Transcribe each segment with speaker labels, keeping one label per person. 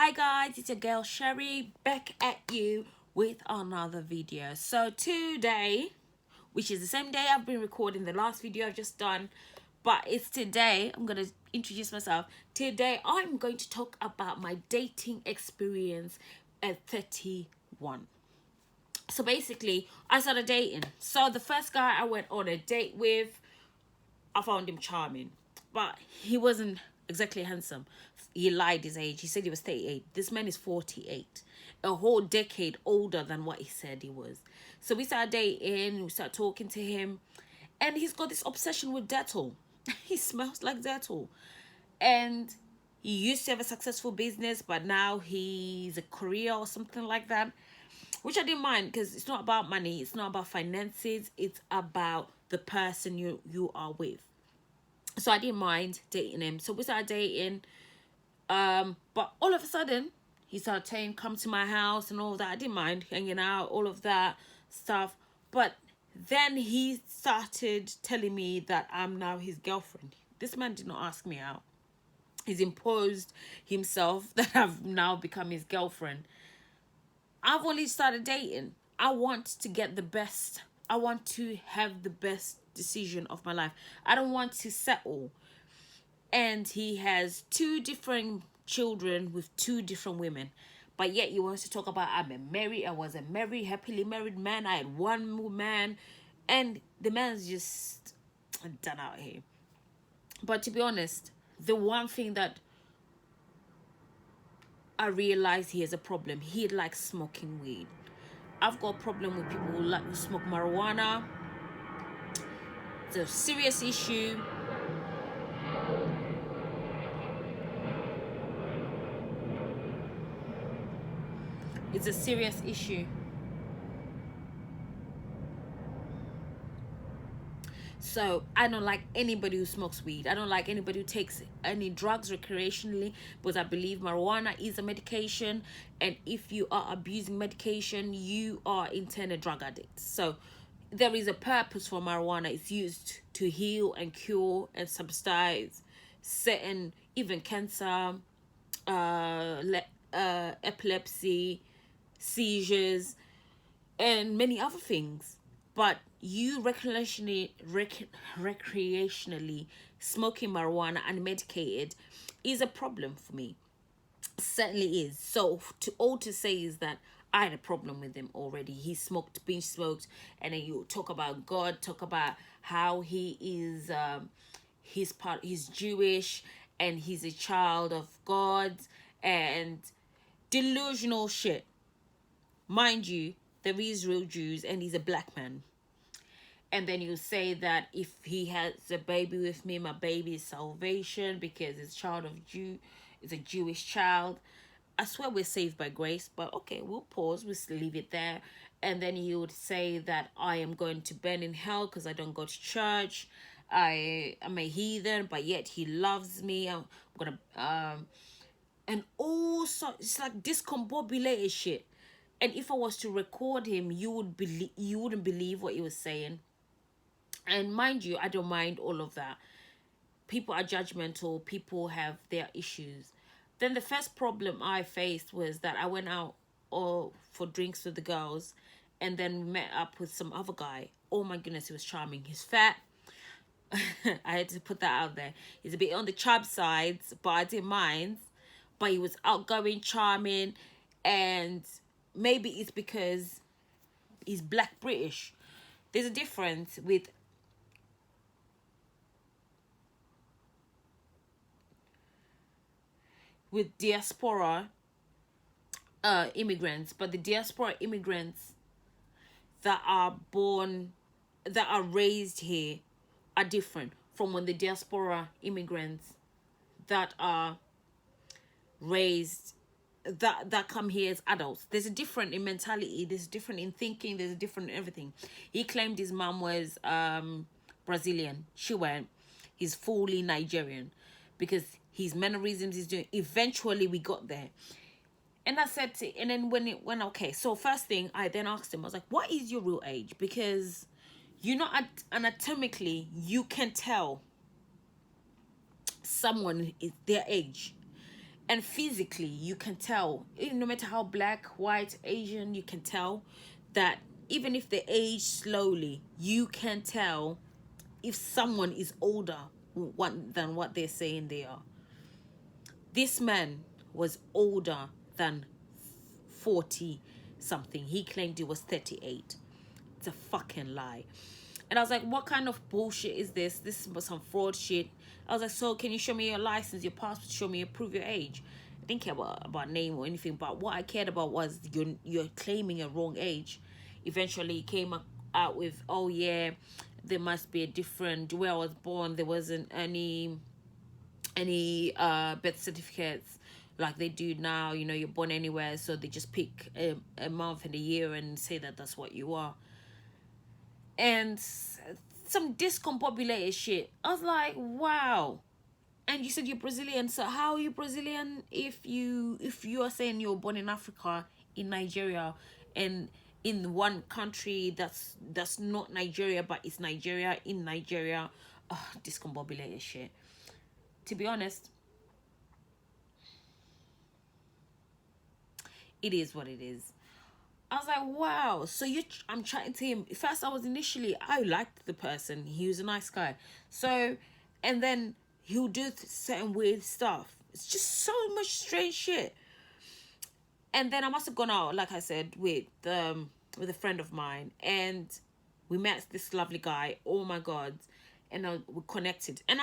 Speaker 1: Hi guys, it's your girl Sherrie back at you with another video. So today, which is the same day I've been recording the last video I've just done, but it's today, I'm going to introduce myself. Today I'm going to talk about my dating experience at 31. So basically, I started dating. So the first guy I went on a date with, I found him charming, but he wasn't exactly handsome. He lied his age. He said he was 38. This man is 48, a whole decade older than what he said he was. So we started dating, we started talking to him, and he's got this obsession with Dettol. He smells like Dettol. And he used to have a successful business, but now he's a career or something like that, which I didn't mind because it's not about money, it's not about finances, it's about the person you are with. So I didn't mind dating him. So we started dating, but all of a sudden he started saying come to my house and all that. I didn't mind hanging out, all of that stuff, but then he started telling me that I'm now his girlfriend. This man did not ask me out. He's imposed himself that I've now become his girlfriend. I've only started dating. I want to get the best. I want to have the best decision of my life. I don't want to settle. And he has 2 different children with 2 different women. But yet he wants to talk about I was a married, happily married man. I had 1 woman. And the man's just done out here. But to be honest, the one thing that I realized he has a problem. He likes smoking weed. I've got a problem with people who smoke marijuana. It's a serious issue. It's a serious issue. So I don't like anybody who smokes weed. I don't like anybody who takes any drugs recreationally, because I believe marijuana is a medication, and if you are abusing medication, you are in turn a drug addict. So there is a purpose for marijuana. It's used to heal and cure and subsidize certain, even cancer, epilepsy, seizures, and many other things. But you recreationally smoking marijuana unmedicated is a problem for me. Certainly is. So to say is that I had a problem with him already. He smoked, binge smoked, and then you talk about God, talk about how he is he's Jewish and he's a child of God, and delusional shit. Mind you, there is real Jews and he's a black man. And then you say that if he has a baby with me, my baby is salvation because it's a Jewish child. I swear we're saved by grace, but okay, we'll pause, we'll leave it there. And then he would say that I am going to burn in hell because I don't go to church. I am a heathen, but yet he loves me. I'm gonna and also it's like discombobulated shit. And if I was to record him, you wouldn't believe what he was saying. And mind you, I don't mind all of that. People are judgmental. People have their issues. Then the first problem I faced was that I went out for drinks with the girls, and then met up with some other guy. Oh my goodness, he was charming. He's fat. I had to put that out there. He's a bit on the chub sides, but I didn't mind. But he was outgoing, charming, and maybe it's because he's black British. There's a difference with diaspora immigrants, but the diaspora immigrants that are raised here are different from when the diaspora immigrants that are raised that come here as adults. There's a different in mentality, there's a different in thinking, there's a different in everything. He claimed his mom was Brazilian. She went, he's fully Nigerian because his mannerisms he's doing. Eventually we got there. And I said to, and then when okay, so first thing I then asked him, I was like, what is your real age? Because you know, anatomically you can tell someone is their age. And physically, you can tell, no matter how black, white, Asian, you can tell that even if they age slowly, you can tell if someone is older than what they're saying they are. This man was older than 40 something. He claimed he was 38. It's a fucking lie. And I was like, what kind of bullshit is this? This was some fraud shit. I was like, so can you show me your license, your passport, show me, prove your age? I didn't care about name or anything, but what I cared about was you're claiming a wrong age. Eventually, he came out with, oh yeah, there must be a different, where I was born, there wasn't any birth certificates like they do now. You know, you're born anywhere, so they just pick a month and a year and say that that's what you are. And some discombobulated shit. I was like, wow. And you said you're Brazilian, so how are you Brazilian if you are saying you're born in Africa, in Nigeria, and in one country that's not Nigeria, but it's Nigeria in Nigeria? Discombobulated shit. To be honest, it is what it is. I was like, wow. So I'm chatting to him. First, I liked the person. He was a nice guy. So, and then he'll do certain weird stuff. It's just so much strange shit. And then I must have gone out, like I said, with a friend of mine, and we met this lovely guy. Oh my god. And we connected. And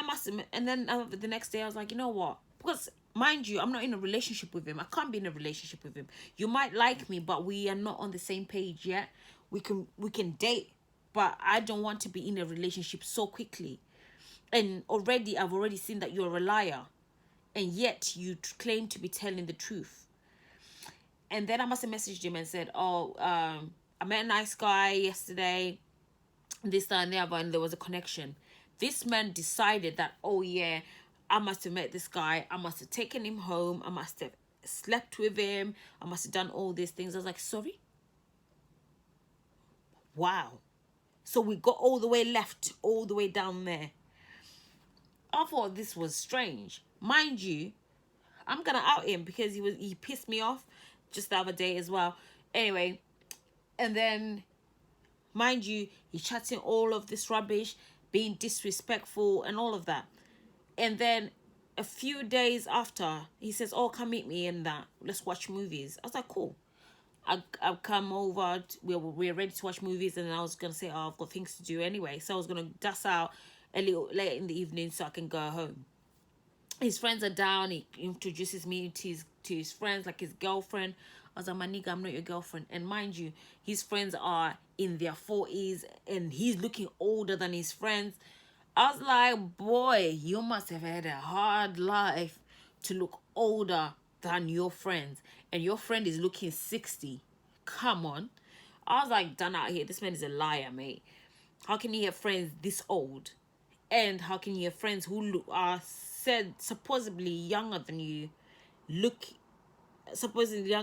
Speaker 1: then the next day I was like, you know what? Because mind you, I'm not in a relationship with him. I can't be in a relationship with him. You might like me, but we are not on the same page yet. We can date, but I don't want to be in a relationship so quickly. And I've already seen that you're a liar, and yet you claim to be telling the truth. And then I must have messaged him and said, oh, I met a nice guy yesterday, this, that, and the other, and there was a connection. This man decided that, oh yeah, I must have met this guy, I must have taken him home, I must have slept with him, I must have done all these things. I was like, sorry? Wow. So we got all the way down there. I thought this was strange. Mind you, I'm gonna out him because he pissed me off just the other day as well. Anyway, and then, mind you, he's chatting all of this rubbish, being disrespectful and all of that. And then a few days after, he says, oh, come meet me in that. Let's watch movies. I was like, cool. I'll come over. We're ready to watch movies. And then I was going to say, oh, I've got things to do anyway. So I was going to dust out a little later in the evening so I can go home. His friends are down. He introduces me to his friends, like his girlfriend. I was like, my nigga, I'm not your girlfriend. And mind you, his friends are in their 40s and he's looking older than his friends. I was like, boy, you must have had a hard life to look older than your friends. And your friend is looking 60. Come on. I was like, done out here. This man is a liar, mate. How can you have friends this old? And how can you have friends who are said supposedly younger than you, looking supposedly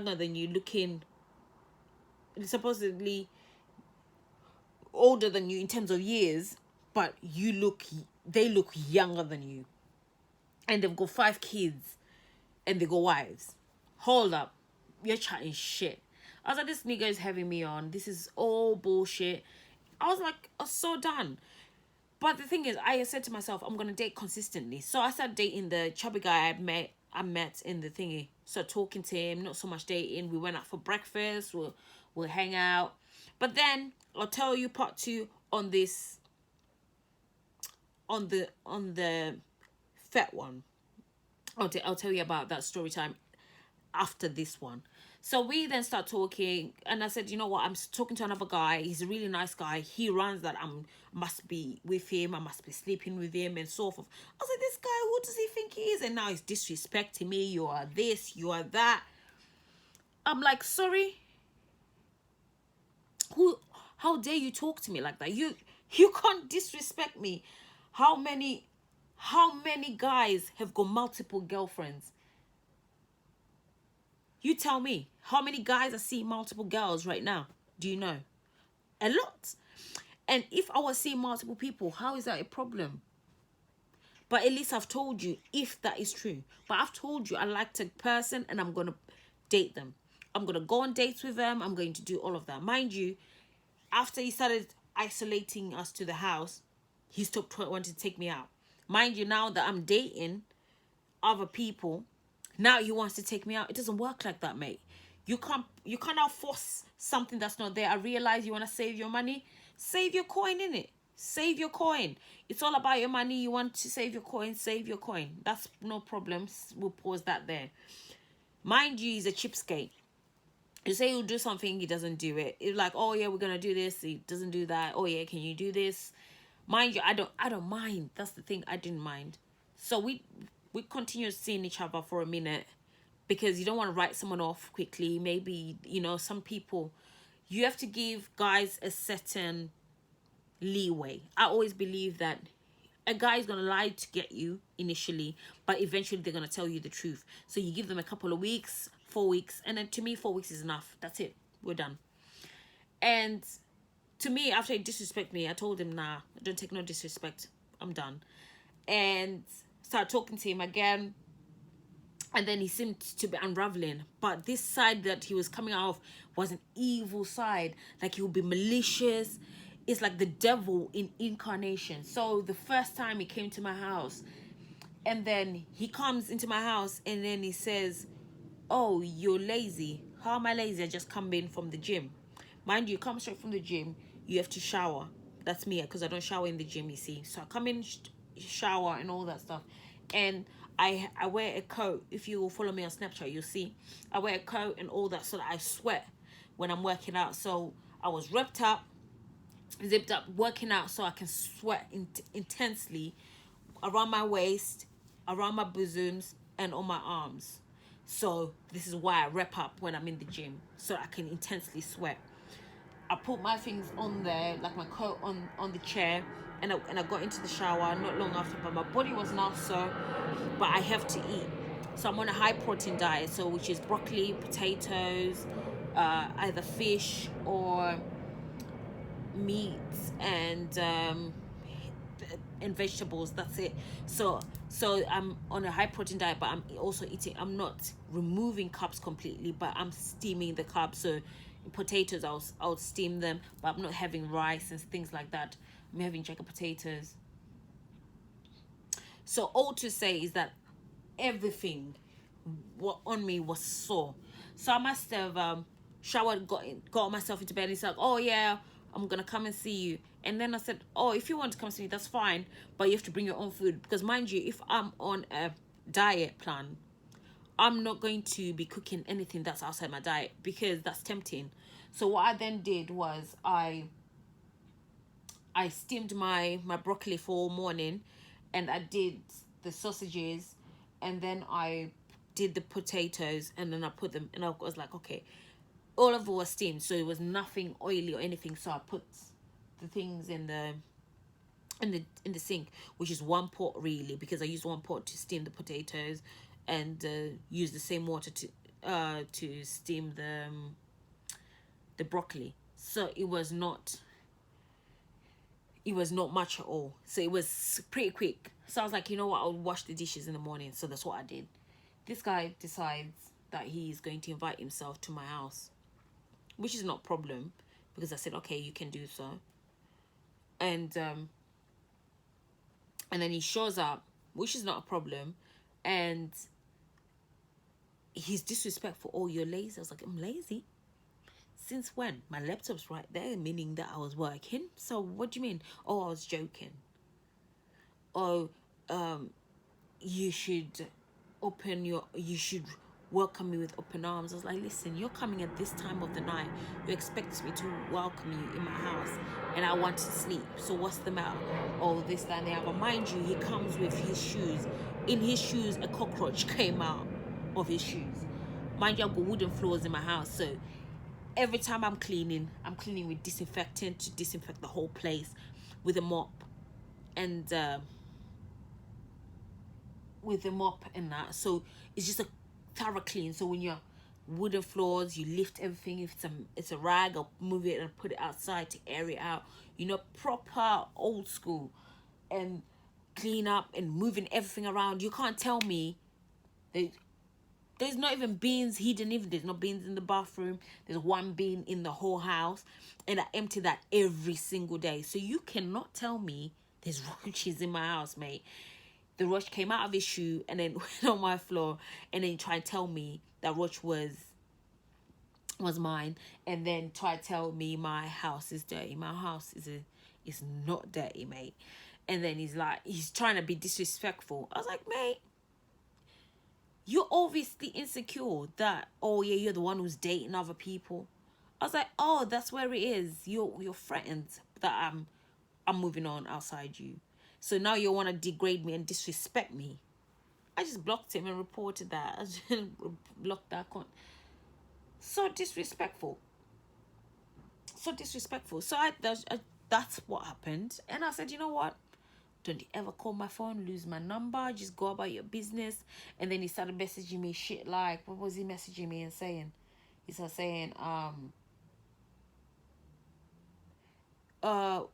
Speaker 1: older than you in terms of years, but they look younger than you, and they've got 5 kids and they got wives. Hold up, you're chatting shit. I was like, this nigga is having me on. This is all bullshit. I was like, I'm so done. But the thing is, I said to myself, I'm gonna date consistently. So I started dating the chubby guy I met in the thingy. So talking to him, not so much dating. We went out for breakfast. We'll hang out. But then I'll tell you part 2 on this. On the fat one. I'll tell you about that story time after this one. So we then start talking, and I said, you know what, I'm talking to another guy. He's a really nice guy. He runs that I must be with him. I must be sleeping with him and so forth. I was like, this guy, who does he think he is? And now he's disrespecting me. You are this, you are that. I'm like, sorry? How dare you talk to me like that? You can't disrespect me. How many guys have got multiple girlfriends? You tell me, how many guys are seeing multiple girls right now? Do you know? A lot. And if I was seeing multiple people, how is that a problem? But at least I've told you if that is true. But I've told you I liked a person and I'm going to date them. I'm going to go on dates with them. I'm going to do all of that. Mind you, after he started isolating us to the house, he stopped wanting to take me out. Mind you, now that I'm dating other people, now he wants to take me out. It doesn't work like that, mate. You cannot force something that's not there. I realize you want to save your money. Save your coin, innit? Save your coin. It's all about your money. You want to save your coin, save your coin. That's no problem. We'll pause that there. Mind you, he's a cheapskate. You say he'll do something, he doesn't do it. It's like, oh yeah, we're gonna do this. He doesn't do that. Oh yeah, can you do this? Mind you, I don't mind. That's the thing. I didn't mind. So we continued seeing each other for a minute, because you don't want to write someone off quickly. Maybe, you know, some people, you have to give guys a certain leeway. I always believe that a guy is going to lie to get you initially, but eventually they're going to tell you the truth. So you give them a couple of weeks, 4 weeks, and then to me 4 weeks is enough. That's it, we're done. And to me, after he disrespected me, I told him, nah, I don't take no disrespect, I'm done. And started talking to him again, and then he seemed to be unraveling. But this side that he was coming out of was an evil side. Like, he would be malicious. It's like the devil in incarnation. So the first time he came to my house, and then he comes into my house, and then he says, oh, you're lazy. How am I lazy? I just come in from the gym. Mind you, come straight from the gym, you have to shower. That's me, because I don't shower in the gym, you see. So I come in, shower and all that stuff. And I wear a coat. If you follow me on Snapchat, you'll see I wear a coat and all that, so that I sweat when I'm working out. So I was wrapped up, zipped up, working out, so I can sweat intensely around my waist, around my bosoms, and on my arms. So this is why I wrap up when I'm in the gym, so I can intensely sweat. I put my things on there, like my coat on the chair, and I got into the shower not long after. But my body was not so, but I have to eat. So I'm on a high protein diet, so which is broccoli, potatoes, either fish or meats, and vegetables. That's it. So I'm on a high protein diet, but I'm also eating, I'm not removing carbs completely, but I'm steaming the carbs. So potatoes, I'll steam them, but I'm not having rice and things like that. I'm having jacket potatoes. So all to say is that everything on me was sore. So I must have showered, got myself into bed. He's like, oh yeah, I'm gonna come and see you. And then I said, oh, if you want to come see me, that's fine, but you have to bring your own food. Because mind you, if I'm on a diet plan, I'm not going to be cooking anything that's outside my diet, because that's tempting. So what I then did was I steamed my broccoli for all morning, and I did the sausages, and then I did the potatoes, and then I put them, and I was like, okay, all of it was steamed, so it was nothing oily or anything. So I put the things in the sink, which is one pot really, because I used one pot to steam the potatoes, and use the same water to steam the broccoli. So it was not much at all. So it was pretty quick. So I was like, you know what, I'll wash the dishes in the morning. So that's what I did. This guy decides that he's going to invite himself to my house, which is not a problem, because I said, okay, you can do so. And then he shows up, which is not a problem, and he's disrespectful. Oh, you're lazy. I was like, I'm lazy? Since when? My laptop's right there, meaning that I was working. So what do you mean? Oh, I was joking. Oh, you should welcome me with open arms. I was like, listen, you're coming at this time of the night. You expect me to welcome you in my house, and I want to sleep. So what's the matter? Oh, this, that, and the other. Mind you, he comes with his shoes. In his shoes, a cockroach came out of his shoes. Mind you, I've got wooden floors in my house, so every time I'm cleaning with disinfectant to disinfect the whole place with a mop, and that. So it's just a thorough clean. So when you're wooden floors, you lift everything. If it's a rag, I'll move it and put it outside to air it out. You know, proper old school. And clean up and moving everything around. You can't tell me there's not even beans hidden. Even there's no beans in the bathroom. There's one bean in the whole house, and I empty that every single day. So you cannot tell me there's roaches in my house, mate. The roach came out of his shoe and then went on my floor, and then try to tell me that roach was mine, and then try to tell me my house is dirty. My house is not dirty, mate. And then he's trying to be disrespectful. I was like, mate, you're obviously insecure that, oh yeah, you're the one who's dating other people. I was like, oh, that's where it is. You're threatened that I'm moving on outside you. So now you want to degrade me and disrespect me. I just blocked him and reported that. I just blocked that account. So disrespectful. So disrespectful. So that's what happened. And I said, you know what? Don't you ever call my phone, lose my number, just go about your business. And then he started messaging me shit like, what was he messaging me and saying? He started saying, what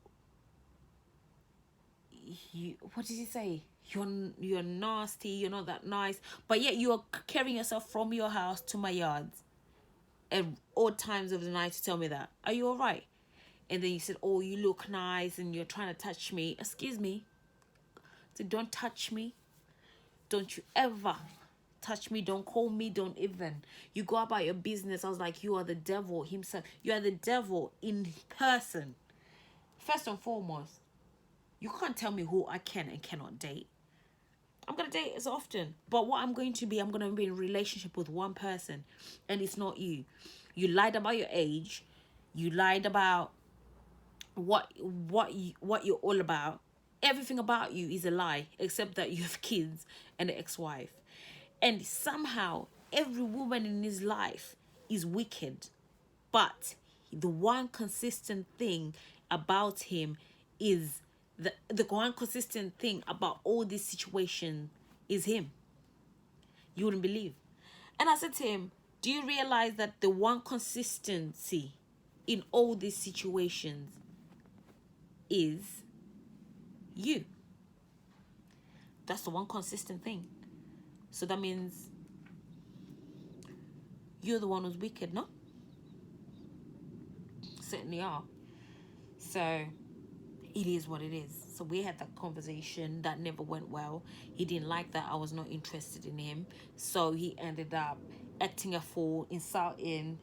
Speaker 1: did he say? You're nasty, you're not that nice, but yet you are carrying yourself from your house to my yards at all times of the night to tell me that. Are you all right? And then you said, oh, you look nice and you're trying to touch me. Excuse me. So don't touch me. Don't you ever touch me. Don't call me. Don't even. You go about your business. I was like, you are the devil himself. You are the devil in person. First and foremost, you can't tell me who I can and cannot date. I'm going to date as often. But what I'm going to be in a relationship with one person. And it's not you. You lied about your age. You lied about what you're all about. Everything about you is a lie, except that you have kids and an ex-wife. And somehow, every woman in his life is wicked. But the one consistent thing about him is the one consistent thing about all this situation is him. You wouldn't believe. And I said to him, do you realize that the one consistency in all these situations is you? That's the one consistent thing. So that means you're the one who's wicked, no? Certainly are. So it is what it is. So we had that conversation that never went well. He didn't like that I was not interested in him. So he ended up acting a fool, insulting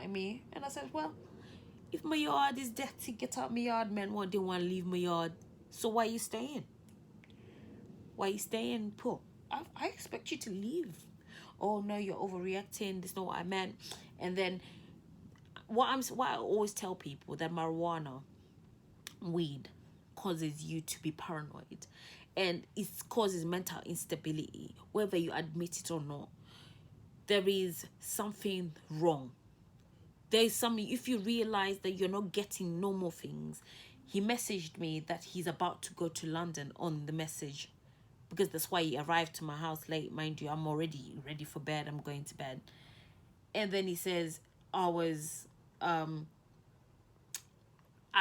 Speaker 1: me. And I said, well, if my yard is dirty, get out my yard, man. What, didn't want to leave my yard. So why are you staying? Why are you staying, poor? I expect you to leave. Oh no, you're overreacting. That's not what I meant. And then what I always tell people, that marijuana, weed, causes you to be paranoid, and it causes mental instability, whether you admit it or not. There is something wrong. There is something. If you realize that you're not getting normal things, he messaged me that he's about to go to London on the message, because that's why he arrived to my house late. Mind you, I'm already ready for bed. I'm going to bed. And then he says, I was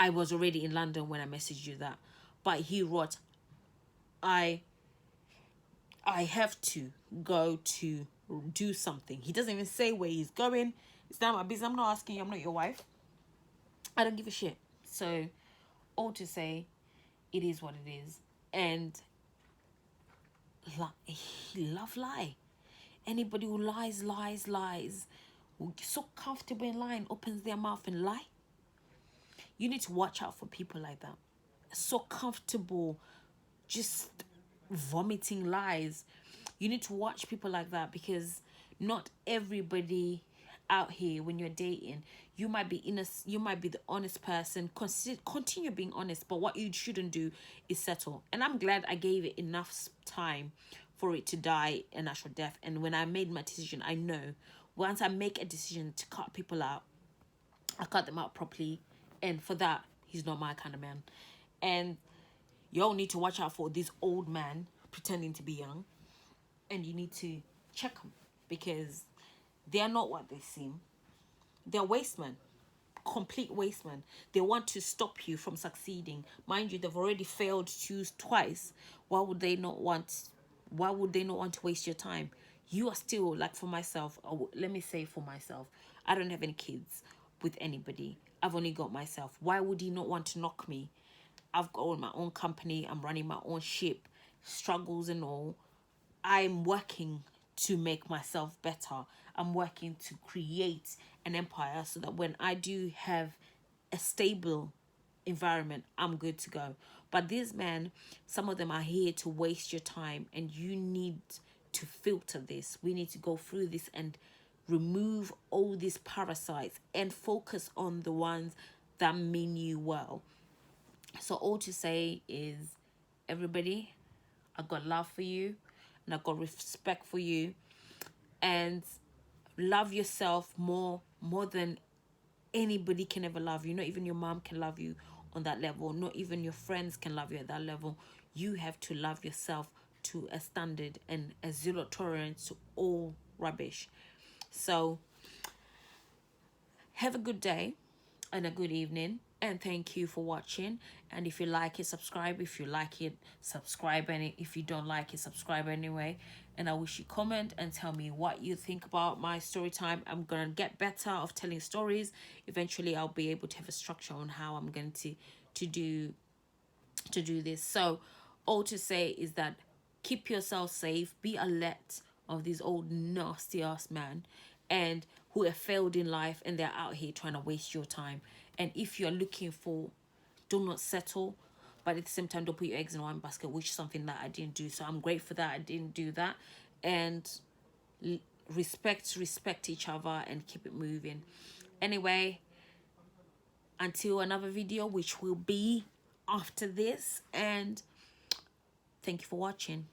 Speaker 1: already in London when I messaged you that. But he wrote, I have to go to do something. He doesn't even say where he's going. It's not my business. I'm not asking you. I'm not your wife. I don't give a shit. So, all to say, it is what it is. And he love lie. Anybody who lies, who so comfortable in lying, opens their mouth and lie. You need to watch out for people like that. So comfortable, just vomiting lies. You need to watch people like that, because not everybody out here, when you're dating, you might be innocent, you might be the honest person. Continue being honest, but what you shouldn't do is settle. And I'm glad I gave it enough time for it to die a natural death. And when I made my decision, I know once I make a decision to cut people out, I cut them out properly. And for that, he's not my kind of man. And you all need to watch out for this old man pretending to be young. And you need to check them, because they are not what they seem. They're wastemen. complete wasteman. They want to stop you from succeeding. Mind you, they've already failed you twice. Why would they not want to waste your time? You are still, like, for myself, let me say for myself, I don't have any kids with anybody. I've only got myself. Why would he not want to knock me? I've got my own company. I'm running my own ship, struggles and all. I'm working to make myself better. I'm working to create an empire so that when I do have a stable environment, I'm good to go. But these men, some of them are here to waste your time, and you need to filter this. We need to go through this and remove all these parasites and focus on the ones that mean you well. So all to say is, everybody, I got love for you and I got respect for you, and love yourself more than anybody can ever love you. Not even your mom can love you on that level. Not even your friends can love you at that level. You have to love yourself to a standard and a zero tolerance to all rubbish. So have a good day and a good evening, and thank you for watching. And if you like it, subscribe. If you like it, subscribe, and if you don't like it, subscribe anyway. And I wish you comment and tell me what you think about my story time. I'm gonna get better of telling stories. Eventually I'll be able to have a structure on how I'm going to do this. So all to say is that keep yourself safe, be alert of these old nasty ass men and who have failed in life, and they're out here trying to waste your time. And if you're looking for, do not settle, but at the same time don't put your eggs in one basket, which is something that I didn't do. So I'm grateful that I didn't do that. And respect each other and keep it moving. Anyway, until another video, which will be after this, and thank you for watching.